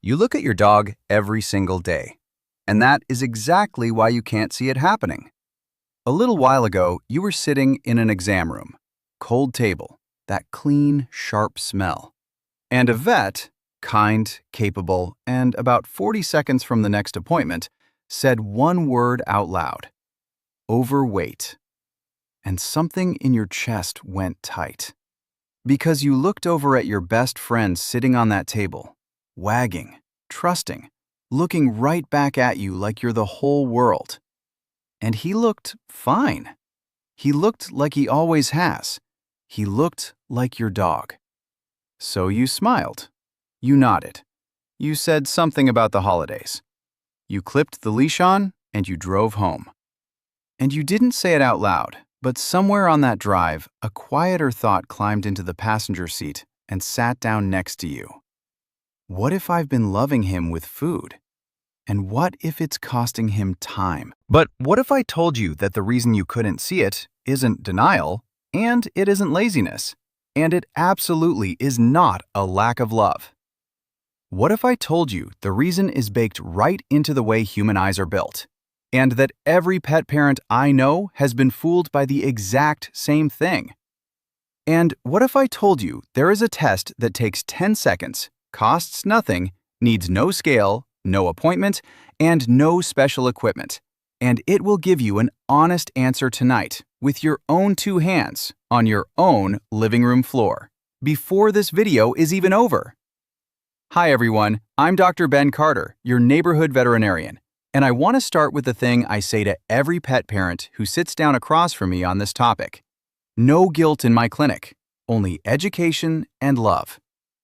You look at your dog every single day, and that is exactly why you can't see it happening. A little while ago, you were sitting in an exam room, cold table, that clean, sharp smell. And a vet, kind, capable, and about 40 seconds from the next appointment, said one word out loud: overweight. And something in your chest went tight. Because you looked over at your best friend sitting on that table, wagging, trusting, looking right back at you like you're the whole world. And he looked fine. He looked like he always has. He looked like your dog. So you smiled. You nodded. You said something about the holidays. You clipped the leash on and you drove home. And you didn't say it out loud, but somewhere on that drive, a quieter thought climbed into the passenger seat and sat down next to you. What if I've been loving him with food? And what if it's costing him time? But what if I told you that the reason you couldn't see it isn't denial, and it isn't laziness, and it absolutely is not a lack of love? What if I told you the reason is baked right into the way human eyes are built, and that every pet parent I know has been fooled by the exact same thing? And what if I told you there is a test that takes 10 seconds, costs nothing, needs no scale, no appointment, and no special equipment, and it will give you an honest answer tonight with your own two hands on your own living room floor before this video is even over? Hi everyone, I'm Dr. Ben Carter, your neighborhood veterinarian, and I want to start with the thing I say to every pet parent who sits down across from me on this topic. No guilt in my clinic, only education and love.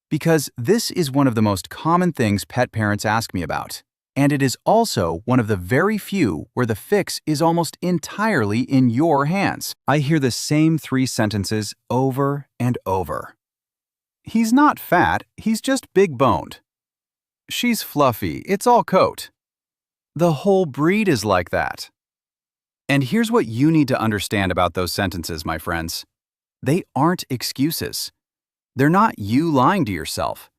Because this is one of the most common things pet parents ask me about, and it is also one of the very few where the fix is almost entirely in your hands. I hear the same 3 sentences over and over. He's not fat, he's just big-boned. She's fluffy, it's all coat. The whole breed is like that. And here's what you need to understand about those sentences, my friends. They aren't excuses. They're not you lying to yourself.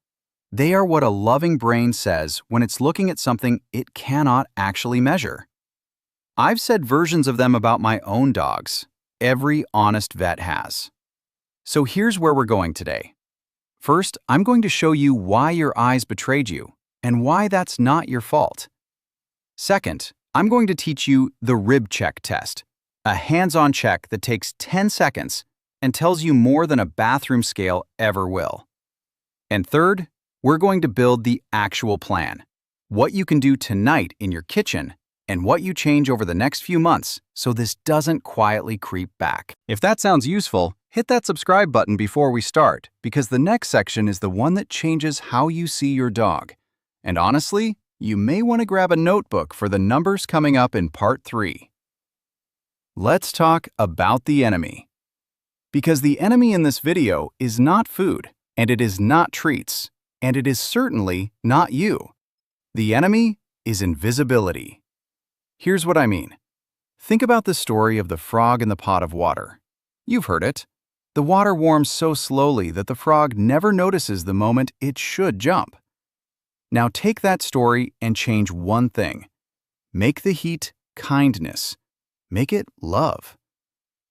They are what a loving brain says when it's looking at something it cannot actually measure. I've said versions of them about my own dogs. Every honest vet has. So here's where we're going today. First, I'm going to show you why your eyes betrayed you and why that's not your fault. Second, I'm going to teach you the rib check test, a hands-on check that takes 10 seconds and tells you more than a bathroom scale ever will. And third, we're going to build the actual plan, what you can do tonight in your kitchen and what you change over the next few months so this doesn't quietly creep back. If that sounds useful, hit that subscribe button before we start, because the next section is the one that changes how you see your dog. And honestly, you may want to grab a notebook for the numbers coming up in part 3. Let's talk about the enemy. Because the enemy in this video is not food, and it is not treats, and it is certainly not you. The enemy is invisibility. Here's what I mean. Think about the story of the frog in the pot of water. You've heard it. The water warms so slowly that the frog never notices the moment it should jump. Now take that story and change one thing. Make the heat kindness. Make it love.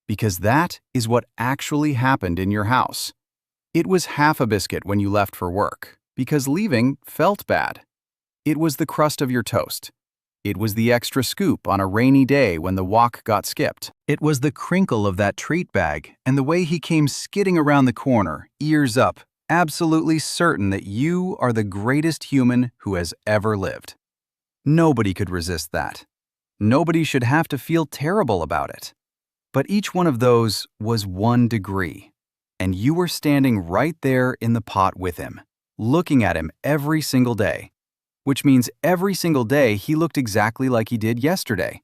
Because that is what actually happened in your house. It was half a biscuit when you left for work, because leaving felt bad. It was the crust of your toast. It was the extra scoop on a rainy day when the walk got skipped. It was the crinkle of that treat bag and the way he came skidding around the corner, ears up, absolutely certain that you are the greatest human who has ever lived. Nobody could resist that. Nobody should have to feel terrible about it. But each one of those was 1 degree, and you were standing right there in the pot with him, looking at him every single day, which means every single day he looked exactly like he did yesterday.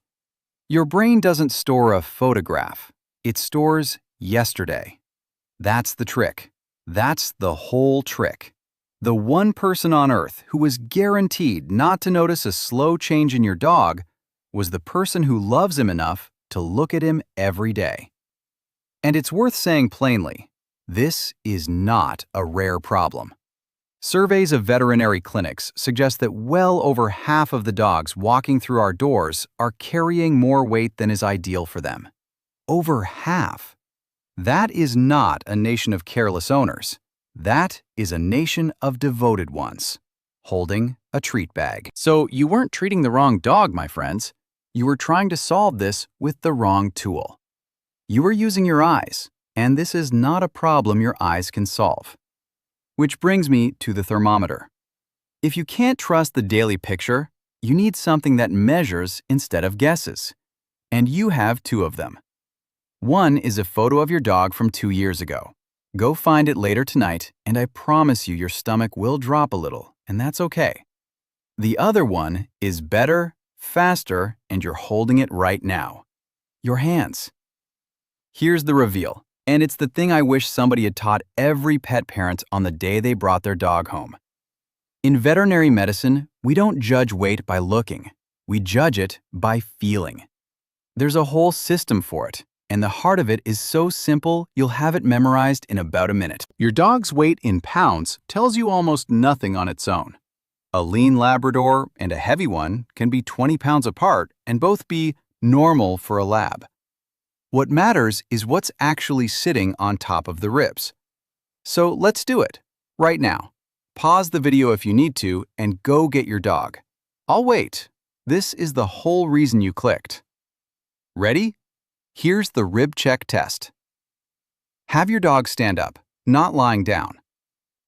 Your brain doesn't store a photograph, it stores yesterday. That's the trick. That's the whole trick. The one person on earth who was guaranteed not to notice a slow change in your dog was the person who loves him enough to look at him every day. And it's worth saying plainly, this is not a rare problem. Surveys of veterinary clinics suggest that well over half of the dogs walking through our doors are carrying more weight than is ideal for them. Over half. That is not a nation of careless owners. That is a nation of devoted ones, holding a treat bag. So you weren't treating the wrong dog, my friends. You were trying to solve this with the wrong tool. You were using your eyes, and this is not a problem your eyes can solve. Which brings me to the thermometer. If you can't trust the daily picture, you need something that measures instead of guesses. And you have two of them. One is a photo of your dog from 2 years ago. Go find it later tonight, and I promise you your stomach will drop a little, and that's okay. The other one is better, faster, and you're holding it right now. Your hands. Here's the reveal, and it's the thing I wish somebody had taught every pet parent on the day they brought their dog home. In veterinary medicine, we don't judge weight by looking. We judge it by feeling. There's a whole system for it, and the heart of it is so simple you'll have it memorized in about a minute. Your dog's weight in pounds tells you almost nothing on its own. A lean Labrador and a heavy one can be 20 pounds apart and both be normal for a lab. What matters is what's actually sitting on top of the ribs. So let's do it, right now. Pause the video if you need to and go get your dog. I'll wait. This is the whole reason you clicked. Ready? Here's the rib check test. Have your dog stand up, not lying down.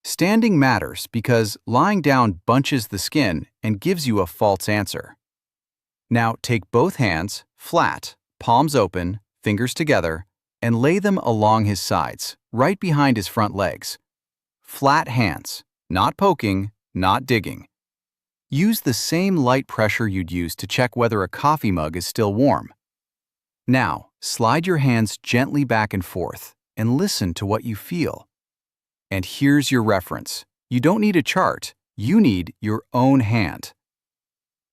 Standing matters because lying down bunches the skin and gives you a false answer. Now take both hands, flat, palms open, fingers together, and lay them along his sides, right behind his front legs. Flat hands, not poking, not digging. Use the same light pressure you'd use to check whether a coffee mug is still warm. Now, slide your hands gently back and forth and listen to what you feel. And here's your reference. You don't need a chart, you need your own hand.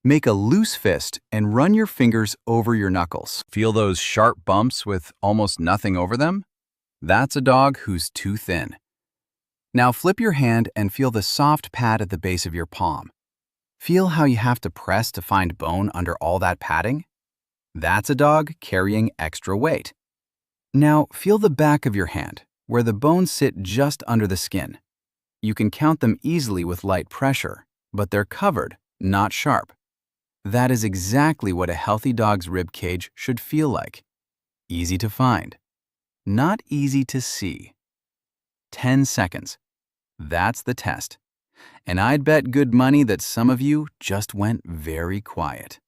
Make a loose fist and run your fingers over your knuckles. Feel those sharp bumps with almost nothing over them? That's a dog who's too thin. Now flip your hand and feel the soft pad at the base of your palm. Feel how you have to press to find bone under all that padding? That's a dog carrying extra weight. Now feel the back of your hand, where the bones sit just under the skin. You can count them easily with light pressure, but they're covered, not sharp. That is exactly what a healthy dog's rib cage should feel like. Easy to find, not easy to see. 10 seconds. That's the test. And I'd bet good money that some of you just went very quiet.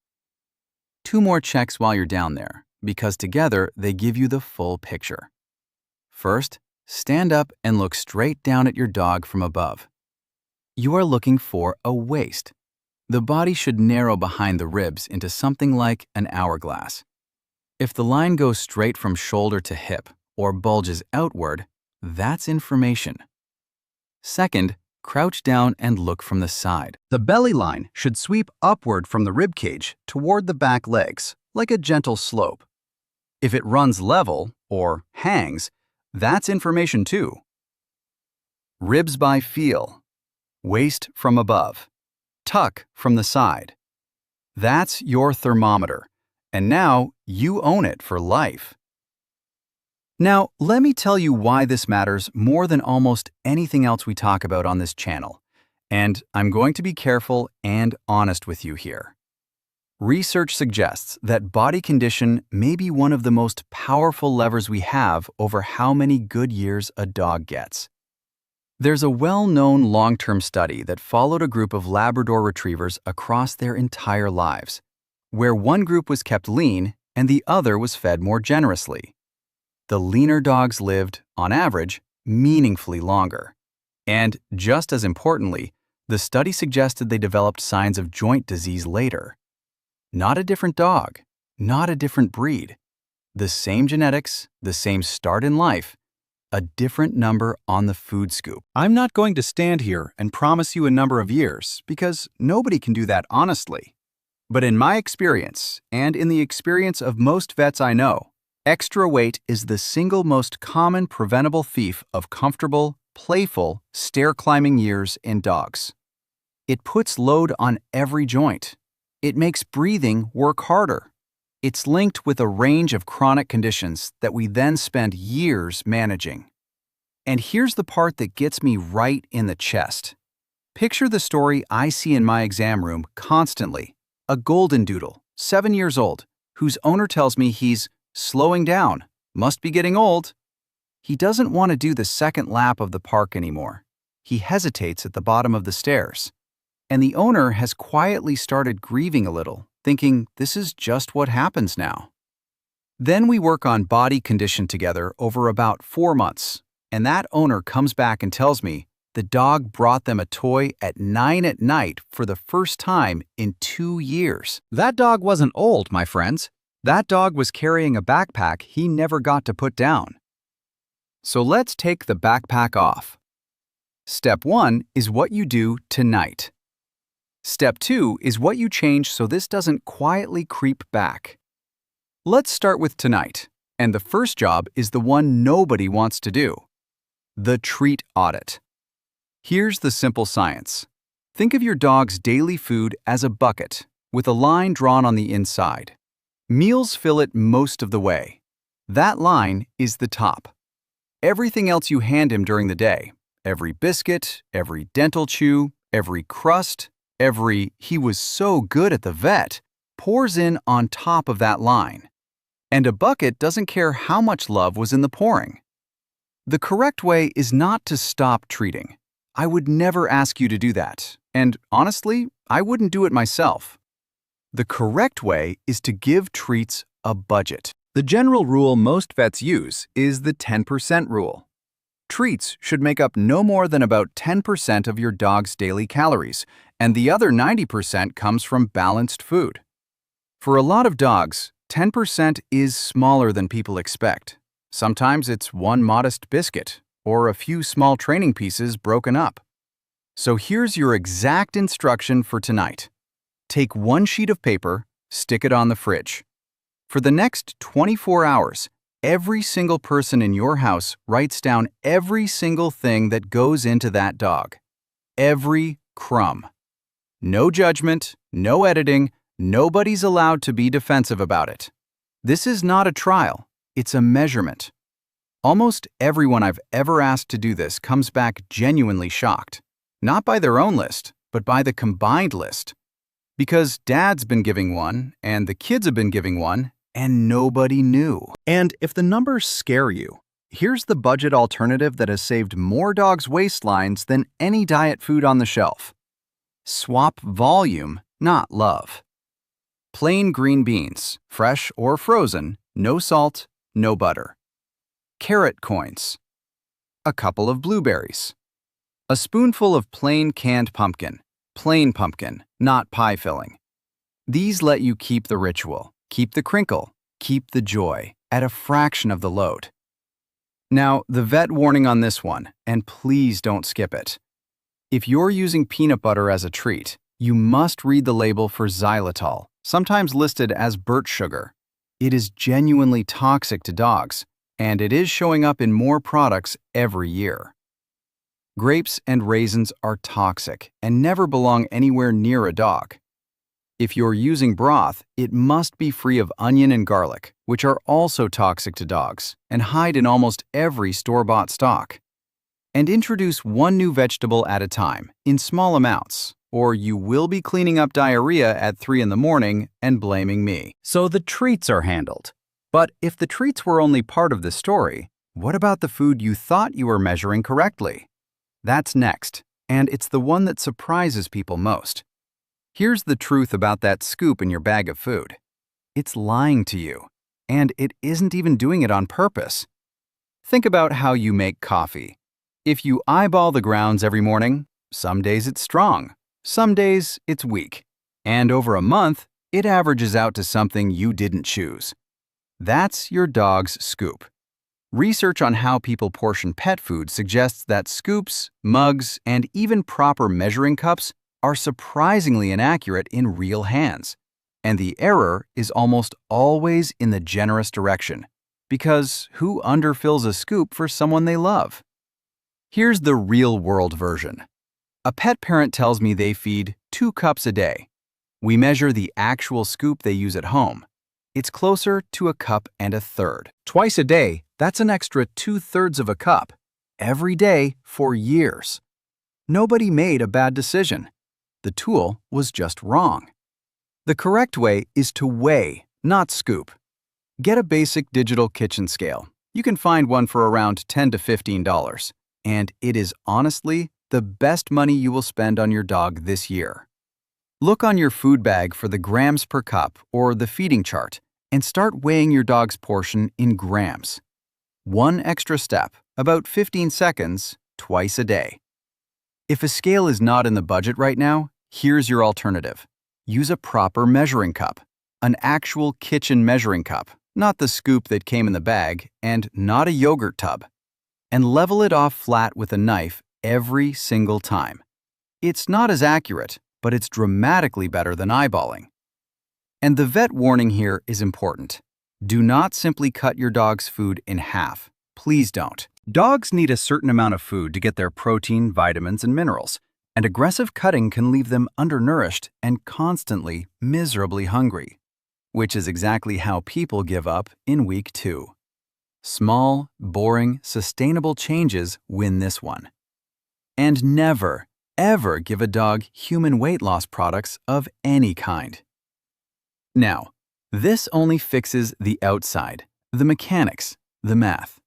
2 more checks while you're down there, because together they give you the full picture. First, stand up and look straight down at your dog from above. You are looking for a waist. The body should narrow behind the ribs into something like an hourglass. If the line goes straight from shoulder to hip or bulges outward, that's information. Second, crouch down and look from the side. The belly line should sweep upward from the rib cage toward the back legs, like a gentle slope. If it runs level, or hangs, that's information too. Ribs by feel. Waist from above. Tuck from the side. That's your thermometer, and now you own it for life. Now, let me tell you why this matters more than almost anything else we talk about on this channel, and I'm going to be careful and honest with you here. Research suggests that body condition may be one of the most powerful levers we have over how many good years a dog gets. There's a well-known long-term study that followed a group of Labrador retrievers across their entire lives, where one group was kept lean and the other was fed more generously. The leaner dogs lived, on average, meaningfully longer. And, just as importantly, the study suggested they developed signs of joint disease later. Not a different dog, not a different breed. The same genetics, the same start in life, a different number on the food scoop. I'm not going to stand here and promise you a number of years, because nobody can do that honestly. But in my experience, and in the experience of most vets I know, extra weight is the single most common preventable thief of comfortable, playful, stair-climbing years in dogs. It puts load on every joint. It makes breathing work harder. It's linked with a range of chronic conditions that we then spend years managing. And here's the part that gets me right in the chest. Picture the story I see in my exam room constantly. A golden doodle, 7 years old, whose owner tells me he's slowing down, must be getting old. He doesn't want to do the second lap of the park anymore. He hesitates at the bottom of the stairs. And the owner has quietly started grieving a little, thinking this is just what happens now. Then we work on body condition together over about 4 months, and that owner comes back and tells me the dog brought them a toy at 9 at night for the first time in 2 years. That dog wasn't old, my friends. That dog was carrying a backpack he never got to put down. So let's take the backpack off. Step 1 is what you do tonight. Step 2 is what you change so this doesn't quietly creep back. Let's start with tonight, and the first job is the one nobody wants to do. The treat audit. Here's the simple science. Think of your dog's daily food as a bucket, with a line drawn on the inside. Meals fill it most of the way. That line is the top. Everything else you hand him during the day, every biscuit, every dental chew, every crust, every "he was so good at the vet," pours in on top of that line. And a bucket doesn't care how much love was in the pouring. The correct way is not to stop treating. I would never ask you to do that, and honestly, I wouldn't do it myself. The correct way is to give treats a budget. The general rule most vets use is the 10% rule. Treats should make up no more than about 10% of your dog's daily calories, and the other 90% comes from balanced food. For a lot of dogs, 10% is smaller than people expect. Sometimes it's one modest biscuit, or a few small training pieces broken up. So here's your exact instruction for tonight. Take one sheet of paper, stick it on the fridge. For the next 24 hours, every single person in your house writes down every single thing that goes into that dog. Every crumb. No judgment, no editing, nobody's allowed to be defensive about it. This is not a trial, it's a measurement. Almost everyone I've ever asked to do this comes back genuinely shocked. Not by their own list, but by the combined list. Because dad's been giving one, and the kids have been giving one, and nobody knew. And if the numbers scare you, here's the budget alternative that has saved more dogs' waistlines than any diet food on the shelf. Swap volume, not love. Plain green beans, fresh or frozen, no salt, no butter. Carrot coins. A couple of blueberries. A spoonful of plain canned pumpkin, not pie filling. These let you keep the ritual. Keep the crinkle, keep the joy, at a fraction of the load. Now, the vet warning on this one, and please don't skip it. If you're using peanut butter as a treat, you must read the label for xylitol, sometimes listed as birch sugar. It is genuinely toxic to dogs, and it is showing up in more products every year. Grapes and raisins are toxic and never belong anywhere near a dog. If you're using broth, it must be free of onion and garlic, which are also toxic to dogs and hide in almost every store-bought stock. And introduce one new vegetable at a time, in small amounts, or you will be cleaning up diarrhea at 3 in the morning and blaming me. So the treats are handled. But if the treats were only part of the story, what about the food you thought you were measuring correctly? That's next, and it's the one that surprises people most. Here's the truth about that scoop in your bag of food. It's lying to you, and it isn't even doing it on purpose. Think about how you make coffee. If you eyeball the grounds every morning, some days it's strong, some days it's weak, and over a month, it averages out to something you didn't choose. That's your dog's scoop. Research on how people portion pet food suggests that scoops, mugs, and even proper measuring cups are surprisingly inaccurate in real hands. And the error is almost always in the generous direction, because who underfills a scoop for someone they love? Here's the real-world version. A pet parent tells me they feed 2 cups a day. We measure the actual scoop they use at home. It's closer to 1 cup and 1/3. Twice a day, that's an extra 2/3 of a cup. Every day for years. Nobody made a bad decision. The tool was just wrong. The correct way is to weigh, not scoop. Get a basic digital kitchen scale. You can find one for around $10 to $15, and it is honestly the best money you will spend on your dog this year. Look on your food bag for the grams per cup or the feeding chart and start weighing your dog's portion in grams. One extra step, about 15 seconds, twice a day. If a scale is not in the budget right now, here's your alternative. Use a proper measuring cup, an actual kitchen measuring cup, not the scoop that came in the bag, and not a yogurt tub. And level it off flat with a knife every single time. It's not as accurate, but it's dramatically better than eyeballing. And the vet warning here is important. Do not simply cut your dog's food in half. Please don't. Dogs need a certain amount of food to get their protein, vitamins, and minerals, and aggressive cutting can leave them undernourished and constantly miserably hungry, which is exactly how people give up in week 2. Small, boring, sustainable changes win this one. And never, ever give a dog human weight loss products of any kind. Now, this only fixes the outside, the mechanics, the math.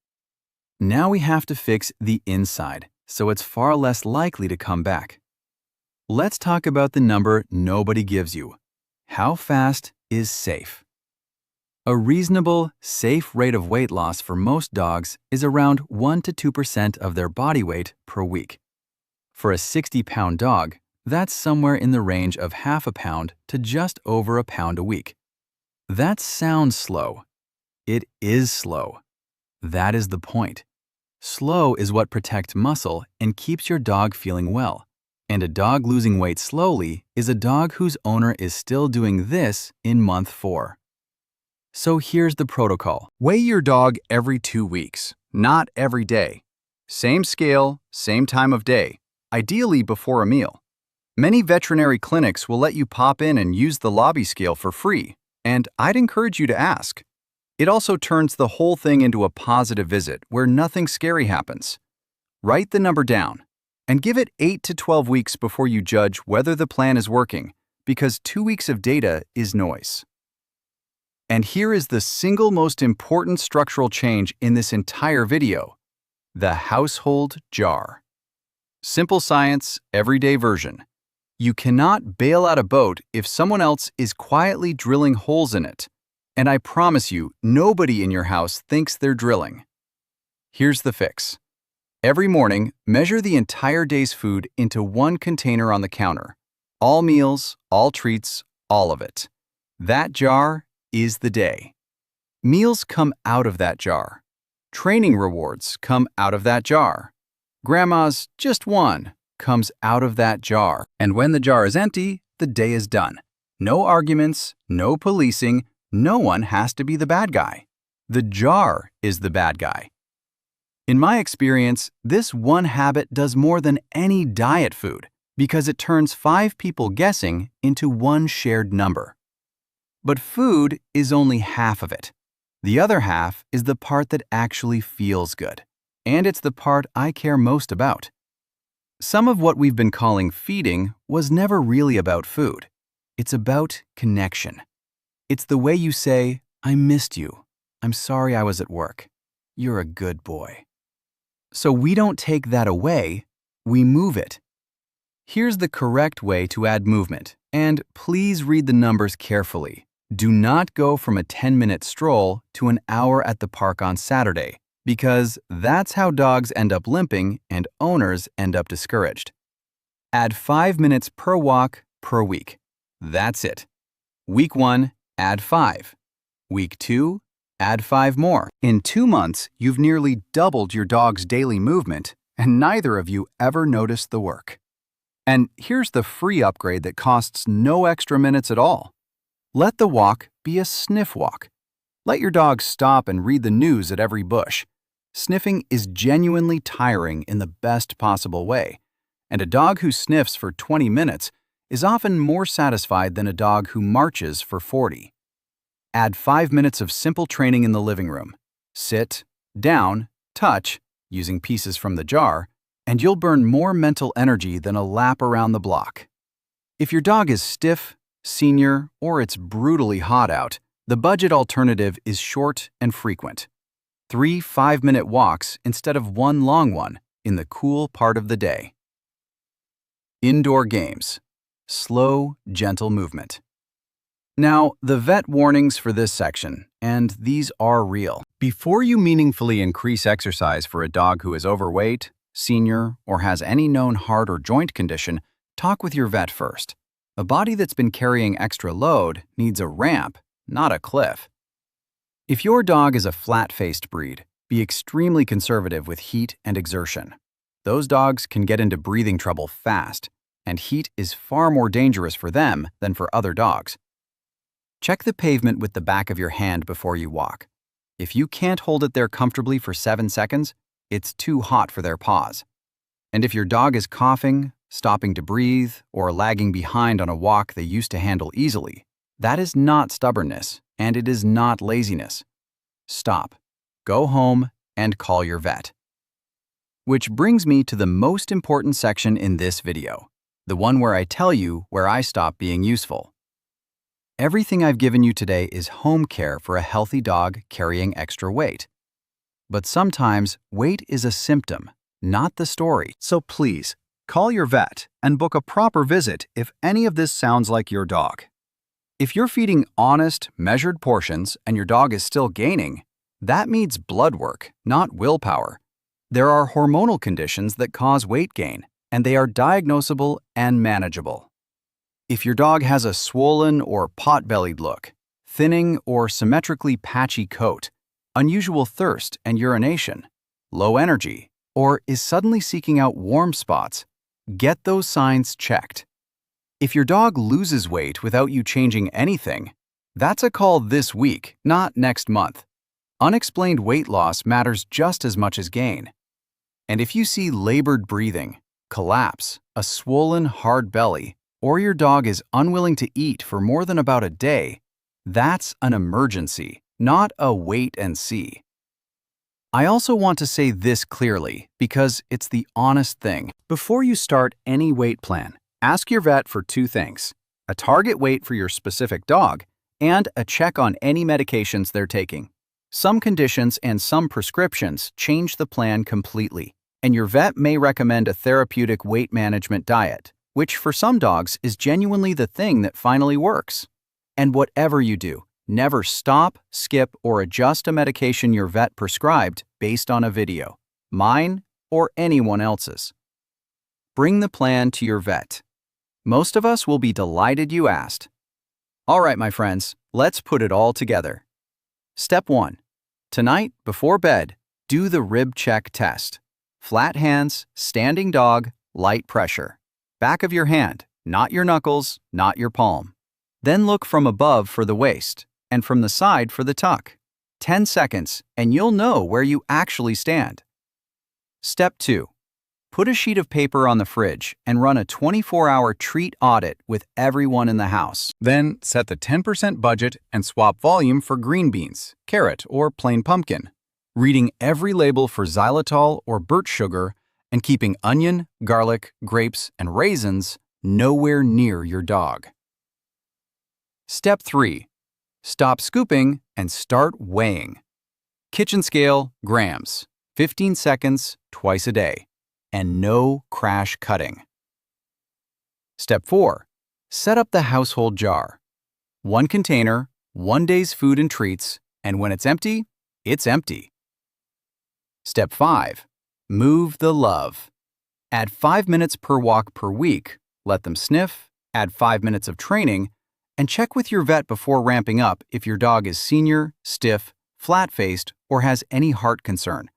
Now we have to fix the inside, so it's far less likely to come back. Let's talk about the number nobody gives you. How fast is safe? A reasonable, safe rate of weight loss for most dogs is around 1 to 2% of their body weight per week. For a 60-pound dog, that's somewhere in the range of half a pound to just over a pound a week. That sounds slow. It is slow. That is the point. Slow is what protects muscle and keeps your dog feeling well. And a dog losing weight slowly is a dog whose owner is still doing this in month 4. So here's the protocol. Weigh your dog every 2 weeks, not every day. Same scale, same time of day, ideally before a meal. Many veterinary clinics will let you pop in and use the lobby scale for free, and I'd encourage you to ask. It also turns the whole thing into a positive visit where nothing scary happens. Write the number down and give it 8 to 12 weeks before you judge whether the plan is working, because 2 weeks of data is noise. And here is the single most important structural change in this entire video: the household jar. Simple science, everyday version. You cannot bail out a boat if someone else is quietly drilling holes in it. And I promise you, nobody in your house thinks they're drilling. Here's the fix. Every morning, measure the entire day's food into one container on the counter. All meals, all treats, all of it. That jar is the day. Meals come out of that jar. Training rewards come out of that jar. Grandma's just one comes out of that jar. And when the jar is empty, the day is done. No arguments, no policing, no one has to be the bad guy. The jar is the bad guy. In my experience, this one habit does more than any diet food because it turns 5 people guessing into one shared number. But food is only half of it. The other half is the part that actually feels good. And it's the part I care most about. Some of what we've been calling feeding was never really about food. It's about connection. It's the way you say, "I missed you. I'm sorry I was at work. You're a good boy." So we don't take that away, we move it. Here's the correct way to add movement, and please read the numbers carefully. Do not go from a 10-minute stroll to an hour at the park on Saturday, because that's how dogs end up limping and owners end up discouraged. Add 5 minutes per walk per week. That's it. Week 1, add 5. Week 2, add 5 more. In 2 months, you've nearly doubled your dog's daily movement, and neither of you ever noticed the work. And here's the free upgrade that costs no extra minutes at all. Let the walk be a sniff walk. Let your dog stop and read the news at every bush. Sniffing is genuinely tiring in the best possible way, and a dog who sniffs for 20 minutes is often more satisfied than a dog who marches for 40. Add 5 minutes of simple training in the living room. Sit, down, touch, using pieces from the jar, and you'll burn more mental energy than a lap around the block. If your dog is stiff, senior, or it's brutally hot out, the budget alternative is short and frequent. 3 5-minute walks instead of 1 long one in the cool part of the day. Indoor games. Slow, gentle movement. Now, the vet warnings for this section, and these are real. Before you meaningfully increase exercise for a dog who is overweight, senior, or has any known heart or joint condition, talk with your vet first. A body that's been carrying extra load needs a ramp, not a cliff. If your dog is a flat-faced breed, be extremely conservative with heat and exertion. Those dogs can get into breathing trouble fast, and heat is far more dangerous for them than for other dogs. Check the pavement with the back of your hand before you walk. If you can't hold it there comfortably for 7 seconds, it's too hot for their paws. And if your dog is coughing, stopping to breathe, or lagging behind on a walk they used to handle easily, that is not stubbornness, and it is not laziness. Stop, go home, and call your vet. Which brings me to the most important section in this video, the one where I tell you where I stop being useful. Everything I've given you today is home care for a healthy dog carrying extra weight. But sometimes weight is a symptom, not the story. So please, call your vet and book a proper visit if any of this sounds like your dog. If you're feeding honest, measured portions and your dog is still gaining, that needs blood work, not willpower. There are hormonal conditions that cause weight gain, and they are diagnosable and manageable. If your dog has a swollen or pot-bellied look, thinning or symmetrically patchy coat, unusual thirst and urination, low energy, or is suddenly seeking out warm spots, get those signs checked. If your dog loses weight without you changing anything, that's a call this week, not next month. Unexplained weight loss matters just as much as gain. And if you see labored breathing, collapse, a swollen, hard belly, or your dog is unwilling to eat for more than about a day, that's an emergency, not a wait and see. I also want to say this clearly because it's the honest thing. Before you start any weight plan, ask your vet for 2 things: a target weight for your specific dog and a check on any medications they're taking. Some conditions and some prescriptions change the plan completely, and your vet may recommend a therapeutic weight management diet, which for some dogs is genuinely the thing that finally works. And whatever you do, never stop, skip, or adjust a medication your vet prescribed based on a video, mine or anyone else's. Bring the plan to your vet. Most of us will be delighted you asked. All right, my friends, let's put it all together. Step 1. Tonight, before bed, do the rib check test. Flat hands, standing dog, light pressure. Back of your hand, not your knuckles, not your palm. Then look from above for the waist, and from the side for the tuck. 10 seconds, and you'll know where you actually stand. Step 2. Put a sheet of paper on the fridge and run a 24-hour treat audit with everyone in the house. Then set the 10% budget and swap volume for green beans, carrot, or plain pumpkin. Reading every label for xylitol or birch sugar and keeping onion, garlic, grapes, and raisins nowhere near your dog. Step 3. Stop scooping and start weighing. Kitchen scale, grams, 15 seconds, twice a day, and no crash cutting. Step 4. Set up the household jar. 1 container, 1 day's food and treats, and when it's empty, it's empty. Step 5. Move the love. Add 5 minutes per walk per week, let them sniff, add 5 minutes of training, and check with your vet before ramping up if your dog is senior, stiff, flat-faced, or has any heart concern.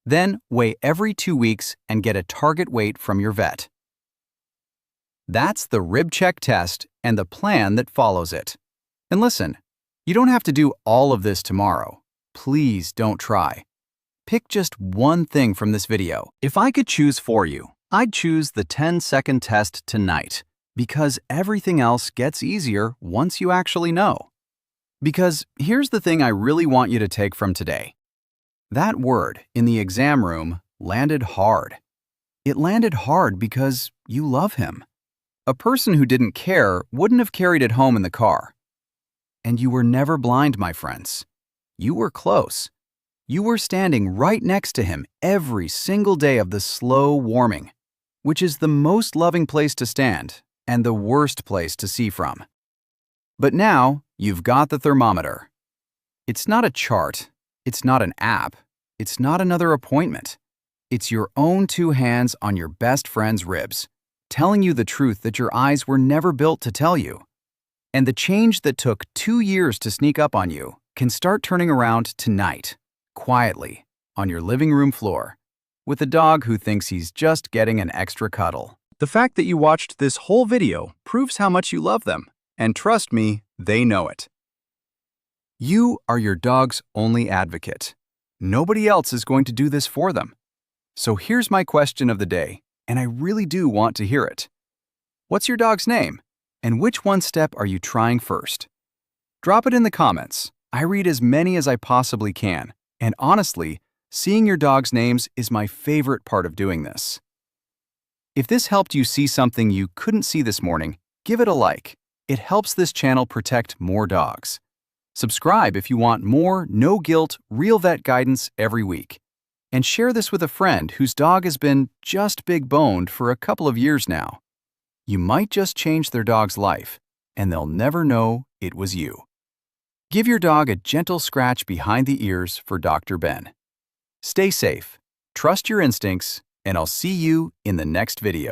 Then weigh every 2 weeks and get a target weight from your vet. That's the rib check test and the plan that follows it. And listen, you don't have to do all of this tomorrow. Please don't try. Pick just one thing from this video. If I could choose for you, I'd choose the 10-second test tonight, because everything else gets easier once you actually know. Because here's the thing I really want you to take from today. That word in the exam room landed hard. It landed hard because you love him. A person who didn't care wouldn't have carried it home in the car. And you were never blind, my friends. You were close. You were standing right next to him every single day of the slow warming, which is the most loving place to stand and the worst place to see from. But now you've got the thermometer. It's not a chart. It's not an app. It's not another appointment. It's your own two hands on your best friend's ribs, telling you the truth that your eyes were never built to tell you. And the change that took 2 years to sneak up on you can start turning around tonight, quietly, on your living room floor, with a dog who thinks he's just getting an extra cuddle. The fact that you watched this whole video proves how much you love them, and trust me, they know it. You are your dog's only advocate. Nobody else is going to do this for them. So here's my question of the day, and I really do want to hear it. What's your dog's name? And which one step are you trying first? Drop it in the comments. I read as many as I possibly can, and honestly, seeing your dog's names is my favorite part of doing this. If this helped you see something you couldn't see this morning, give it a like. It helps this channel protect more dogs. Subscribe if you want more no-guilt, real vet guidance every week. And share this with a friend whose dog has been just big-boned for a couple of years now. You might just change their dog's life, and they'll never know it was you. Give your dog a gentle scratch behind the ears for Dr. Ben. Stay safe, trust your instincts, and I'll see you in the next video.